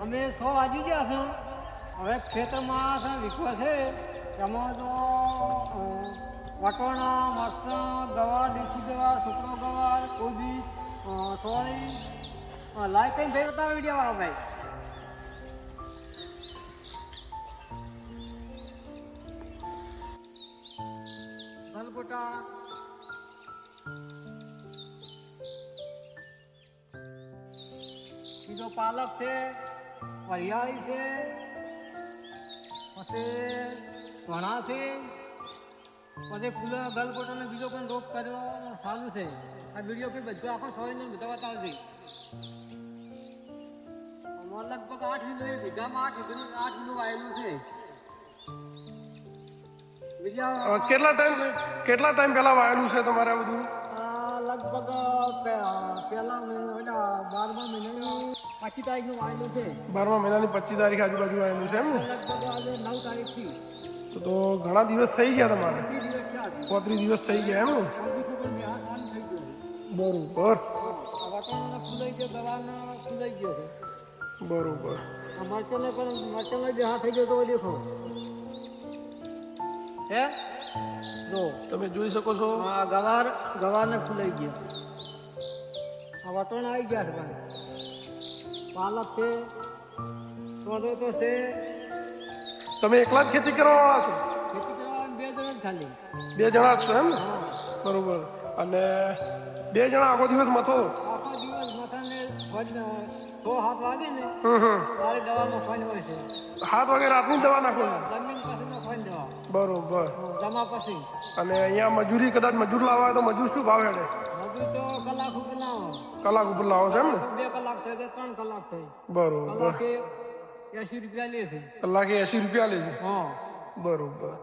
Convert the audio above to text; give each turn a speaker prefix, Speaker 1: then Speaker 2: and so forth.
Speaker 1: અમે 100 વાગી ગયા છે. હવે ખેતરમાં વિકવા છે એમાં તો વટોણા, મરચાં, ગવાર, દેશી ગવાર, સુકરો ગવાર, કોબી, સોળી લાઈક કઈ ભાઈ બતાવો વિડીયો વાળો ભાઈ. ગલગોટા, બીજો પાલક છે, વરિયાળી છે, પછી ઘણા છે, પછી ફૂલ ગલગોટાનો બીજો પણ રોપ કર્યો સારું છે. આ વિડીયો બી બધું આખો સોળીને બધા બતાવશે. લગભગ 8 વીઘો બીજામાં 8 વીઘો વાયેલું છે. બીજા
Speaker 2: કેટલા ટાઈમ પહેલા વાયેલું છે તમારે આ બધું?
Speaker 1: લગભગ પહેલા 12મા મહિનાની 25 તારીખનું વાયેલું છે.
Speaker 2: 12મા મહિનાની 25 તારીખ આજુબાજુ વાયેલું છે એમ ને?
Speaker 1: લગભગ આજે 9 તારીખથી.
Speaker 2: તો ઘણા દિવસ થઈ ગયા તમારે?
Speaker 1: 35 દિવસ છે.
Speaker 2: 35 દિવસ થઈ ગયા એમ ને? બરોબર.
Speaker 1: વાતાવરણ ફૂલાઈ ગયો, ગવારના ફૂલાઈ ગયો છે.
Speaker 2: બરોબર.
Speaker 1: મરચાંને પણ મરચાંનો દેહા થઈ ગયો તો દેખો હે જો
Speaker 2: તમે જોઈ શકો છો.
Speaker 1: આ ગવારને ફૂલાઈ ગયો. આ વટણ આવી ગયા છે. પણ પાલક છે, સોદો તો છે.
Speaker 2: તમે એકલા જ ખેતી કરવા વાળા છો?
Speaker 1: ખેતી કરવા 2 જણા જ ખાલી.
Speaker 2: 2 જણા જ છો એમ ને?
Speaker 1: હા
Speaker 2: બરોબર. અને 2 જણા આખો દિવસ મથો?
Speaker 1: આખો દિવસ મથાને 6-7 વાગે ને તારે દવામાં ફાઈન હોય છે.
Speaker 2: 7 વાગે રાતની દવા નાખો છો?
Speaker 1: જમીન પાસેનો ફાઈન દવા.
Speaker 2: બરોબર.
Speaker 1: જમા પછી.
Speaker 2: અને અહીંયા મજૂરી કદાચ મજૂર લાવવા હોય તો મજૂર શું ભાવ હેડે?
Speaker 1: મજૂર તો કલાક ઉપર ના હોય.
Speaker 2: કલાક ઉપર લાવો છો એમ ને?
Speaker 1: 2 કલાક થઈ કે 3 કલાક થઈ.
Speaker 2: બરોબર.
Speaker 1: કલાકે 80 રૂપિયા લે છે.
Speaker 2: કલાકે 80 રૂપિયા લે છે?
Speaker 1: હા
Speaker 2: બરોબર.